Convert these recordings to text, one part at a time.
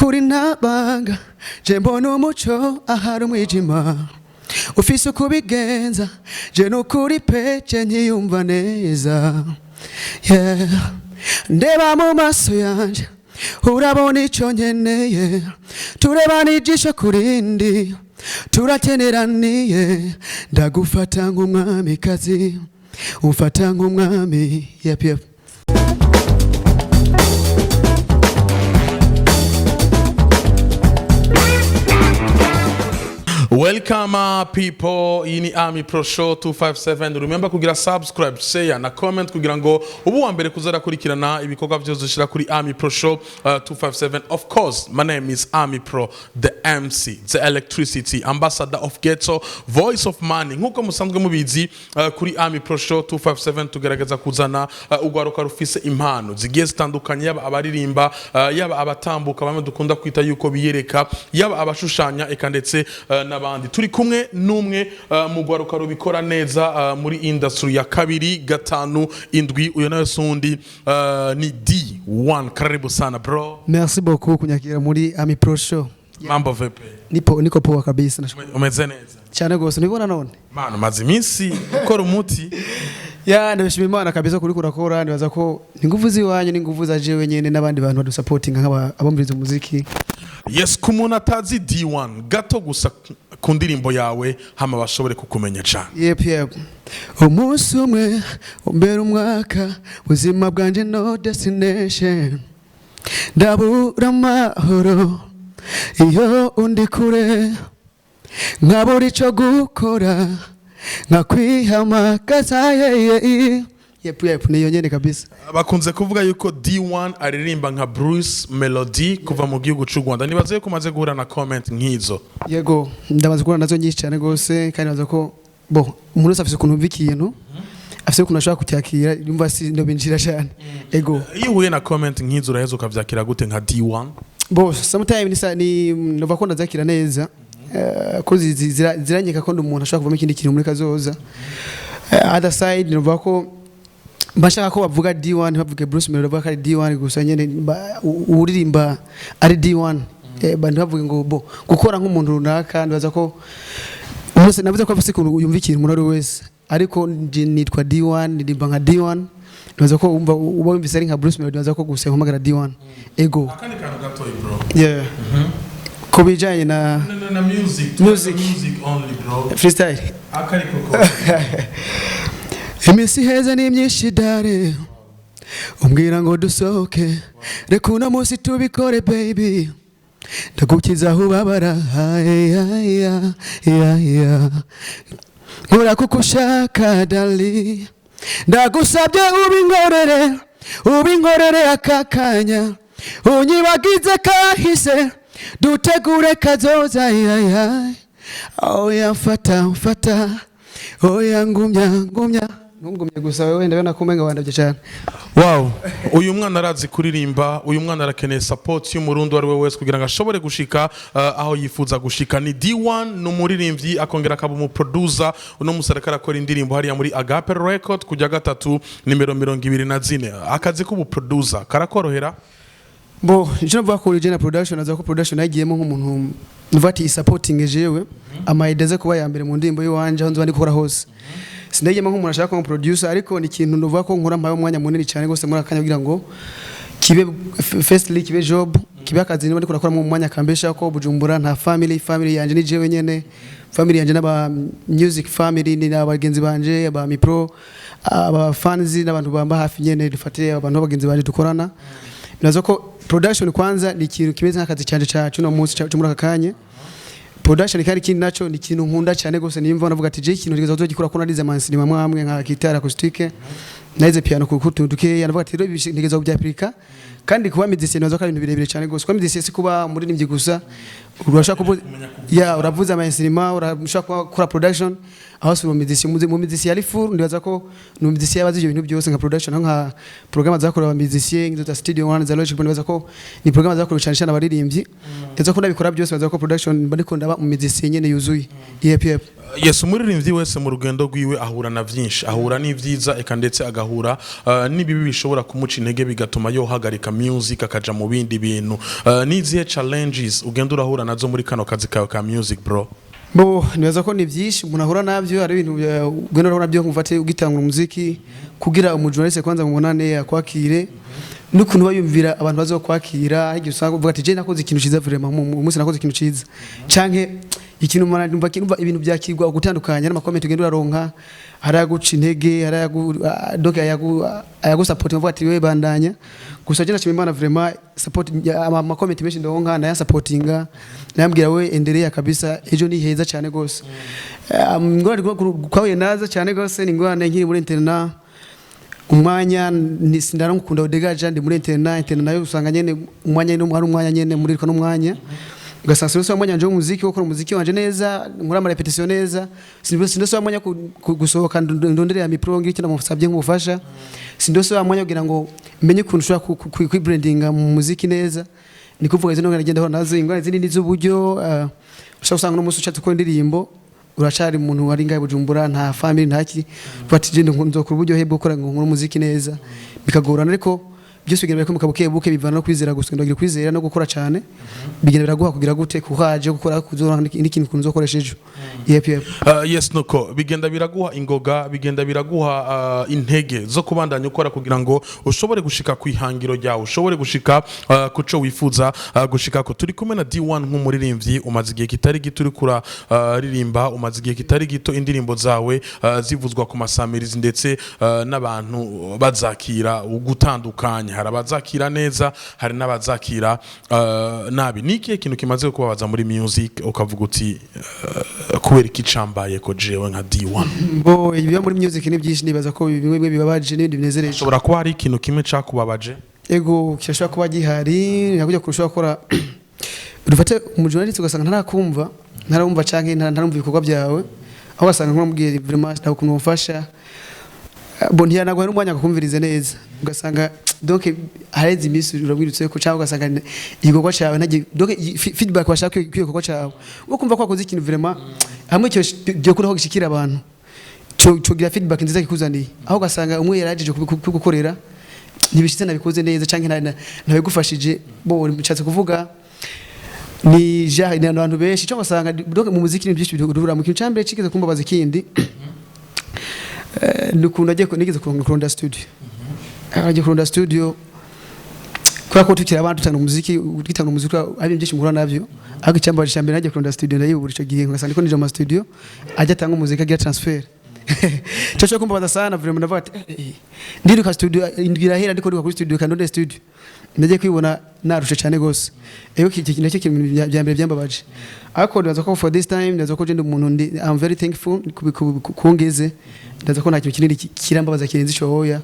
nukuri ntabanga je mbona umuco ahari umwijima ufise kubigenza je nukuri peche ntiyumva neza ndeba mu maso yanje urabona ico nkeneye turebana ijisho kurindi turakeneraniye ndagufata nk'umwamikazi ufata nk'umwami yep. Welcome people in Amipro Show257. Remember kugira subscribe, share na comment kugira ngo ubu wa mbere kuzara kurikirana ibikorwa byose shira kuri Amipro Show257. Of course, my name is Amipro, the MC, the electricity, ambassador of ghetto, voice of money. Nkuko musanzwe mubizi kuri Amipro Show257 tugerageza kuzana ugwaruka rufise impano zigiye zitandukanye, yaba abaririmba, yaba abatambuka bamwe dukunda kwita yuko biyereka, yaba abashushanya eka ndetse n'abandi. Turi kumwe numwe mu gwaruka rubikora neza muri industry ya 2, 5, 7. Uyo nawe sundi ni D1. Karibu sana bro. Merci beaucoup kunyakira muri Amipro Show. Mambo vipi? Niko poa kabisa nashukuru. Umeze neza? Cyane gose nibona none. Mana mazi minsi ukora umuti. Ndabishima Imana kabisa kuri kurakora nibaza ko ingufu ziwanye n'ingufu za jewe nyene n'abandi bantu badu supporting nk'abo muri muziki. Yes, kumuntu atazi D1 gato gusa ku ndirimbo yawe hama bashobore kukumenya cyane. Yep. Umunsi umwe umbera umwaka ubuzima bwanje no destination ndabura amahoro iyo undi kure nkabura ico gukora nkakwihamagaza Yep, niyo nyene kabisa. Bakunze kuvuga yuko D1 aririmba nka Bruce Melody kuva mu gihugu cy'u Rwanda. Nibaze ko maze guhura na comment nkizo. Yego, ndamaze guhura nazo nyinshi cyane gose kandi baza ko umuntu afise ukuntu umva ikintu afise ukuntu ashaka kucyakira yumva si ndo binjira cyane. Ego. Iyo uhuye na comment nkizo urahezo kavyakira gute nka D1? Sometimes ni nova ko ndazakira neza. Ko ziranyeka ko umuntu ashaka kuvamo ikindi kintu muri kazoza. Other side nova ko bashaka ko bavuga D1 bavuga Bruce Melody bavuga ari D1 gusa nyene uririmba ari D1 bantu bavuga ngo gukora nk'umuntu runaka ndabaza ko umuntu navuze ko afise ko yumva ikintu umuntu ari wese ariko nitwa D1 ndirimba nka D1 ndabaza ko uba wumvise ari nka Bruce Melody ndabaza ko gusa humagara D1 ego akandi kantu gato bro ko bijanye na music only bro freestyle akari koko Imisi heza ni myinshi dare umbwira ngo dusohoke reka uno munsi tubikore baby ndagukiza aho ubabara nkora kuko ushaka dali ndagusabye ubinkorere aka kanya unyibagize kahise dutegure kazoza oya mfata oya ngumya ntungumye gusa wewe ndabona kumenga wandavye cyane. Wow, uyu mwana arazi kuririmba, uyu mwana arakeneye support y'umurundi wari we wese kugira ngo ashobore gushika aho yifuza gushika. Ni D1 n'umuririmbyi akongera akaba mu producer uno musarekara akora indirimbo hariya muri Agape Record kujya 3 nimero 24. Akazi ko producer karakorohera? Je navuga ko original production aza ko production yagiyemo nk'umuntu nvati supporting jewe amaideze kuba ya mbere mu ndimbo y'wanje aho nzandi gukora hose. Sindagiyemo nk'umuntu ashaka ko producer ariko ni ikintu nuvuga ko nkora mpaye umwanya munini cyane gose muri akanya kugira ngo kibe firstly kibe job kibe akazi niba ndikora mu mwanya kambesha ko Bujumbura nta family yanje ni jewe nyene family yanje n'aba music family ni abagenzi banje aba Amipro aba fans n'abantu bamba hafi nyene dufate abantu bagenzi banje dukorana. Nazo ko production kwanza ni ikintu kimeze nk'akazi cyanje cyacu no munsi cyo muri akanya. Production kandi kindi naco ni ikintu nkunda cyane gose nimva navuga ati je ikintu rigeza uzogikora ko narize amansini mamwe nka guitar acoustic naize piano kukutu duke yanavuga ati rero nigeza kubyapirika kandi kuba musicien nazo ko ibintu birebire cyane gose kuba musicien si kuba muri nimvye gusa urashaka uravuza amansini urashaka gukora production aho si mu musicien yari full ndibaza ko no musicien yabaze ibyo bintu byose nka production nka programme zakora aba musicien nzo ta studio one za logic ndibaza ko ni programme zakora cyane cyane abaririmbyi ndibaza ko ndabikora byose baza ko production bariko ndaba mu musicien nyene yuzuye yep Yes, umuririmbyi wese mu rugendo rwiwe ahura na vyinshi, ahura n'ivyiza eka ndetse agahura nibibi bishobora kumuca intege bigatuma yo hagarika music akaja mu bindi bintu nizihe challenges ugenda urahura nazo muri kano kazi kawe ka music bro? Bo nibaza ko ni byinshi umuntu ahura navyo ari ibintu ugenda urahura nabyo kumfate ugitangura umuziki kugira umujournaliste kwanza mubonane akwakire nukuntu bayumvira abantu bazo kwakira igihe usanga uvuga ati je nakoze ikintu ciza vraiment mu munsi nakoze ikintu ciza canke ikintu mwana ndumva kinumva ibintu byakirwa gutandukanya n'amakomenti ugenda uraronka haraguca intege donc ayagu support uvuga ati we bandanya gusa je nashimye Imana vraiment support amakomenti menshi ndonka na ya supportinga nambwira we endelea kabisa ejo ni heza cyane gose ngora kwawe naza cyane gose ni ngwana nkiri muri internet umwanya nisindara ngukunda odegaje ndi muri internet nayo usanga nyene umwanya no hari umwanya nyene muri ko n'umwanya ugasanga so umwanya nje umuziki wo umuziki wanje neza nkora ama repetition neza sindoso umwanya gusohoka ndondere Amipro ngiki namusabye nk'ubufasha sindoso umwanya kugira ngo menye kuntu ushaka kwibrandinga mu muziki neza nikuvuga izo ngenda ho nazo ingwane zindi nizuburyo ushaka usanga no musi ucatse ko indirimbo uracari umuntu wari ngaye Bujumbura nta family ntaki twati je nzokura uburyo hebwo gukora nkuru muziki neza bikagorana ariko byose bigira ko mukabuke bivana no kwizera gusa ndagira kwizera no gukora cyane bigenda biraguha kugira gute kuhaje gukora kuzora n'ikintu kunzo koresheje yep yes nuko bigenda biraguha ingoga bigenda biraguha intege zo kubandanya ukora kugira ngo ushobore gushika kwihangiro ryawe ushobore gushika kuco wifuza gushika ko turi kumwe na D1 nk'umuririmbyi umaze igihe kitari gito uri kura ririmba umaze igihe kitari gito indirimbo zawe zivuzwa ku masamirizi ndetse n'abantu bazakira ugutandukanya hari abazakira neza hari n'abazakira nabi niki kintu kimaze kubabaza muri music ukavuga uti kubera ikicambaye ko jewe nka D1 bo ibiba muri music ni byinshi nibaza ko bimwe bibabaje n'ibindi binezereje ushobora kuba hari ikintu kimwe cakubabaje ego cyashobora kuba gihari nakujya kurusha gukora urufate umujournalist ugasanga ntarakumva ntarumva canke ntarumva ibikorwa byawe aho ugasanga nkumubwiye vraiment ndakuntu umfasha bon ntiyanagwa n'umwanya kukumvirize neza ugasanga donc harezi imisi urabwirutse ko cyangwa ugasanga igikorwa cyawe ntagiye donc feedback washaka kwikorwa cyawe ukumva ko wakoze ikintu vraiment hamwe cyo byo kuraho gishikira abantu cyo gira feedback nziza kikuzaniye aho ugasanga umwe yarajeje kugukorera ntibishitse nabikoze neza canke nawe gufashije bo nshatse kuvuga ni ja ni abantu benshi cyo ugasanga donc mu muziki ni byinshi bidura mu kintu cyambere kikize kumbabaza ikindi nukuntu agiye nigeze kuronda studio agiye kuronda studio kwa ko tukira abantu tutanga umuziki ugitanga umuziki ari byinshi ngura navyo ariko icyambara cyambere nagiye kuronda studio ndayibura ico gihe ngasanga ko nije mu studio ajya tanga umuziki agira transfer cyo kumbabaza sana vraiment ndavuga ati ndiruka studio indwira hera ndiko kuri studio kandi studio ndagiye kwibona narushe cyane gose eyo nacyo kintu byambere byambabaje ariko ndaza ko for this time ndaza ko je ndi umuntu ndi I'm very thankful kungeze ndaza ko nta kintu kinini kirambabaza kirenze icohoya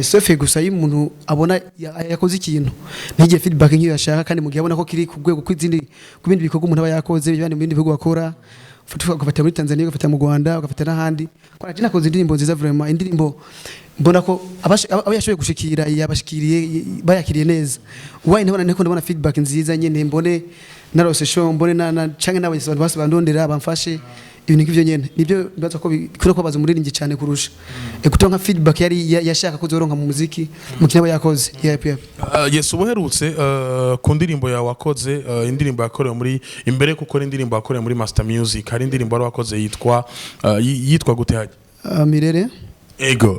safe gusa iyo umuntu abona yakoze ikintu ntigiye feedback nk'iyo yashaka kandi mu gihe abona ko kiri ku rwego kw'izindi ku bindi bikorwa umuntu aba yakoze bibandi mu bindi bihugu bakora ugafata muri Tanzania ugafata mu Rwanda ugafata n'ahandi kwa je nakoze indirimbo nziza vraiment indirimbo mbona ko abashoboye gushikira yabashikiriye bayakiriye neza ubaye ndabona feedback nziza nyene mbone narose show mbone na canke n'abantu bose bandondera bamfashe ibintu nk'ivyo nyene nibyo ndaza ko bikora ko baza umuririmbyi cyane kurusha kutonka feedback yari yashaka kuzoronka mu muziki mu kinabo yakoze yes ubuherutse ku ndirimbo yawe wakoze indirimbo yakorewe muri imbere kuko indirimbo yakorewe muri Master Music hari indirimbo wari wakoze yitwa gute haje mirere ego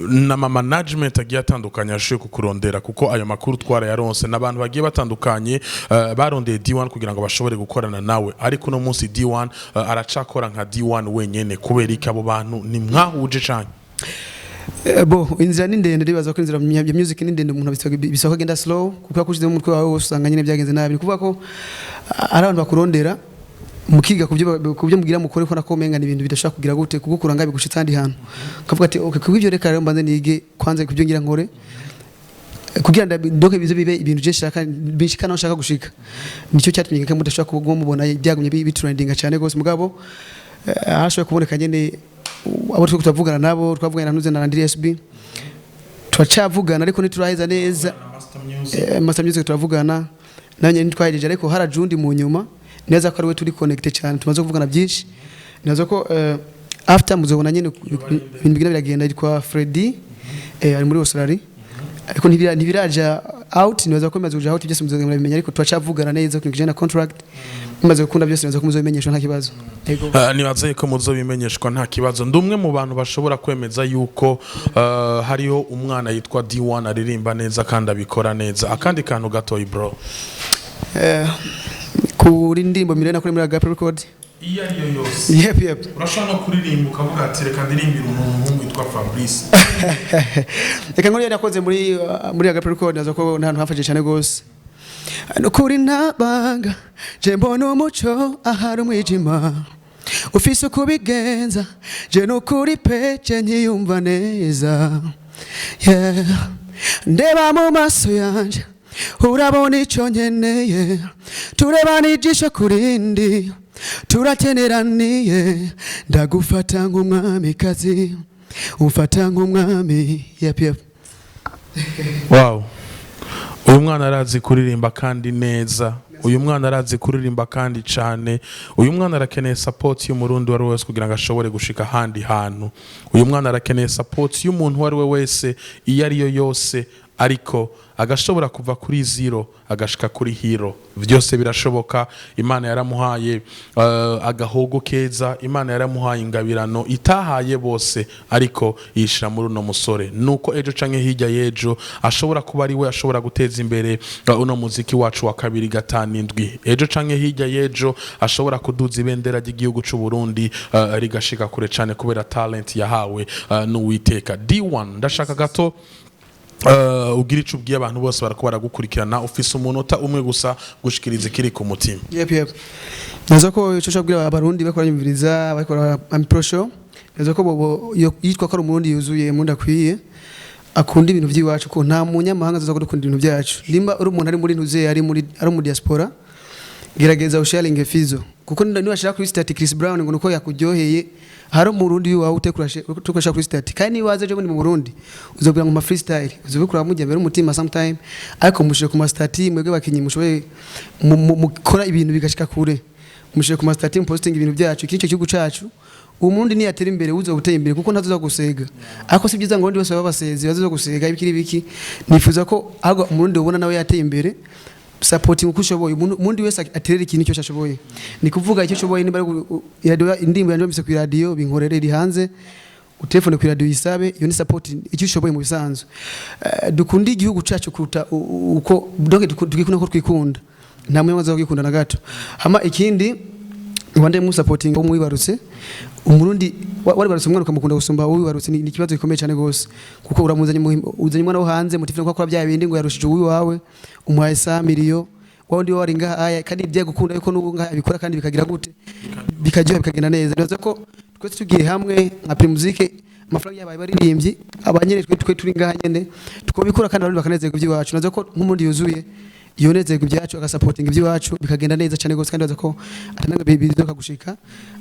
na management agiye atandukanye ashoye kukurondera kuko ayo makuru twara yaronse nabantu bagiye batandukanye barondeye D1 kugira ngo bashobore gukorana nawe ariko no munsi D1 aracakora nka D1 wenyene kubera ikabo bantu ni mwahuje cyane bo inzira ni ndende ribaza ko inzira ya music ni ndende umuntu bisoko genda slow kuko yakushize mu mutwe wawe usanga nyine byagenze nabi kuvuga ko ari abantu bakurondera mukiga kubyo mugira mukore ko nakomenga ni ibintu bidashaka kugira gute kugukura ngabe gushitsa andi hantu kavuga ati okay kubyo reka rero mbanze nige kwanza kubyo ngira nkore kugira ndoke bizo bibe ibintu je shaka bishikana nshaka gushika nicyo cyatumye ngeke mudashaka kubwo mubona byagumye bitrendinga cyane gose mugabo arashoye kuboneka nyene abo twavugana nabo twavugana nanuze na DSB twacavugana ariko nituraheza neza Master Music turavugana nanye nitwahejeje ariko harajundi mu nyuma neza ko ariwe turi connected cyane tumaze kuvugana byinshi nazo ko after muzobona nyene ibintu bigenda biragenda yitwa Freddy ari muri Australia ariko ntibiraja out nibaza ko bimaze kuja out byose muzobimenya ariko twacavugana neza ku kijana contract bimaze gukunda byose nibaza ko muzobimenyeshwa nta kibazo nibaza ko muzobimenyeshwa nta kibazo ndumwe mu bantu bashobora kwemeza yuko hariho umwana yitwa D1 aririmba neza kandi abikora neza akandi kantu gatoyi bro kuri ndimbo mirena kuri muri Agape record ariyo yose yep urashobora no kuririmba ukavuga ati reka ndirimbire umuntu witwa Fabrice reka nkuru yakoze muri Agape record nazo ko nta hafashe cyane gose kuri ntabanga je mbona umuco ahari umwijima ufise kubigenza je no kuri pece nkiyumva neza ndeba mu maso yanje urabona icyo nkeneye turebana ijisho kurindi turakeneraniye ndagufata nk'umwamikazi umfata nk'umwami yep wow uyu mwana arazi kuririmba kandi neza uyu mwana arazi kuririmba kandi cyane uyu mwana arakeneye support y'umurundi wari wese kugira ngo ashobore gushika handi hantu uyu mwana arakeneye support y'umuntu wari we wese iyo ariyo yose ariko agashobora kuva kuri zero agashika kuri hero byose birashoboka imana yaramuhaye agahogo keza imana yaramuhaye ingabirano itahaye bose ariko yishira muri uno musore nuko ejo canke hirya yejo ashobora kuba ari we ashobora guteza imbere uno muziki wacu wa 2-5 ejo canke hirya yejo ashobora kuduza ibendera ry'igihugu cy'u Burundi rigashika kure cyane kubera talent yahawe n'Uwiteka D1 ndashaka gato ugira ico ubwiye abantu bose barako baragukurikirana ufise umunota umwe gusa gushikiriza kiri ku mutima yep nazo ko ico cyo abarundi bakora nyumviriza bakora Amipro Show nazo ko yitwa ko umurundi yuzuye munda kwiye akunda ibintu by'iwacu ko nta munyamahanga azaza gukunda ibintu byacu limba uri umuntu ari muri ntuze ari mu diaspora gerageza usharinge fizo kuko niba ashaka kuri stat Chris Brown ngo nuko yakuryoheye hari umurundi wawe utekurasha kuri stat kandi nibaze je mu Burundi uzobwira ngo ma freestyle uzobikura mujya mbere umutima sometime ariko mushire ku ma stat mwebwe bakinyi mushoboye mukora ibintu bigashika kure mushire ku ma stat posting ibintu byacu kincho cyugu cacu umurundi ni yatera imbere uzo guteye imbere kuko ntazo gusega ariko si byiza ngo ndi bose babasezi bazo gusega ibikiri biki nifuza ko ahubwo umurundi ubona nawe yateye imbere supporting uko ushoboye umundi wese aterera ikintu cyo ashoboye ni kuvuga icyo ushoboye niba radio indimbo yanje mbise ku radio binkorere iri hanze utelefone ku radio yisabe iyo ni support icyo ushoboye mu bisanzwe dukundi igihugu cyacu kuruta uko donc tukikunda ko twikunda nta mwe mwaza kwikunda na gato hama ikindi wande mu supporting mu wibarutse umurundi wari barutse umwana ukamukunda gusumba wibarutse ni kibazo gikomeye cyane gose kuko uramuzanye uzanye umwana wo hanze mutifira ko akora bya bindi ngo yarushije uwi wawe umuhaye 100 miliyo wandi wari ngaha kandi bya gukunda yuko n'ubunga abikora kandi bikagira gute bikajya bikagenda neza neza ko twese tugiye hamwe nka Primusique amafaranga yabaye baririmbyi abanyere twe turi ngaha nyene tukobikora kandi abantu bakanezerwa iby'iwacu neza ko nk'umurundi yuzuye yonezerwa ibyacu agasupporting iby'iwacu bikagenda neza cyane gose kandi neza ko atananga bizoka gushika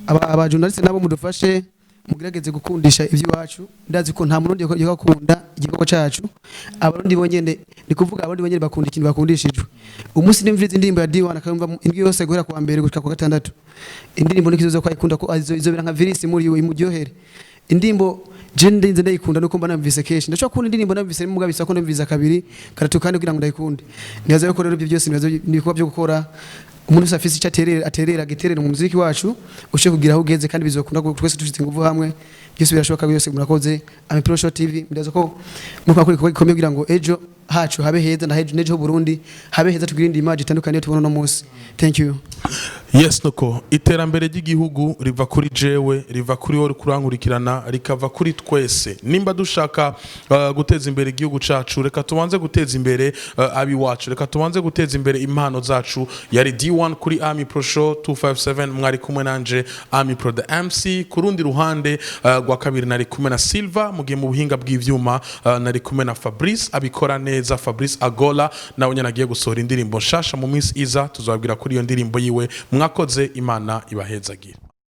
aba journalist nabo mudufashe mugerageze gukundisha iby'iwacu ndazi ko nta murundi yakakunda igikorwa cyacu abarundi bonyene ni kuvuga abarundi bonyene bakunda ikintu bakundishijwe umunsi nimviriza indimbo ya D1 akamva indwi yose guhera ku mbere gushika ku gatandatu indirimbo nikizoza ko ayikunda ko izobera nka virus muri yo imuryohere indimbo jende nze ndayikunda nuko mba namvise keshi ndacho akunda indirimbo namvise mu gabisa ko namvise kabiri karatu kandi kugira ngo ndayikunde niyaza yo korera ibyo byose nibikuba byo gukora umuntu usafise icyo aterera giterera mu muziki wacu ushe kugira aho ugeze kandi bizokunda twese tushitse nguvu hamwe byose birashoboka byose murakoze Amipro Show TV ndaza ko muko kuri komeye kugira ngo ejo hacu habe heza na nejo Burundi habe heza tugirinde image itandukanye tubona no munsi thank you yes nuko iterambere ry'igihugu riva kuri jewe riva kuri wowe kurankurikirana rikava kuri twese nimba dushaka guteza imbere igihugu cacu reka tubanze guteza imbere abi wacu reka tubanze guteza imbere impano zacu yari D1 kuri Amipro Show257 mwari kumwe nanje Amipro the MC kurundi ruhande gwa kabiri nari kumwe na Silva mugiye mu buhinga bw'ivyuma nari kumwe na Fabrice abikora neza Fabrice Agola nawe nyana agiye gusohora indirimbo nshasha mu minsi iza tuzabwira kuri iyo ndirimbo yiwe mwakoze imana ibahezagira.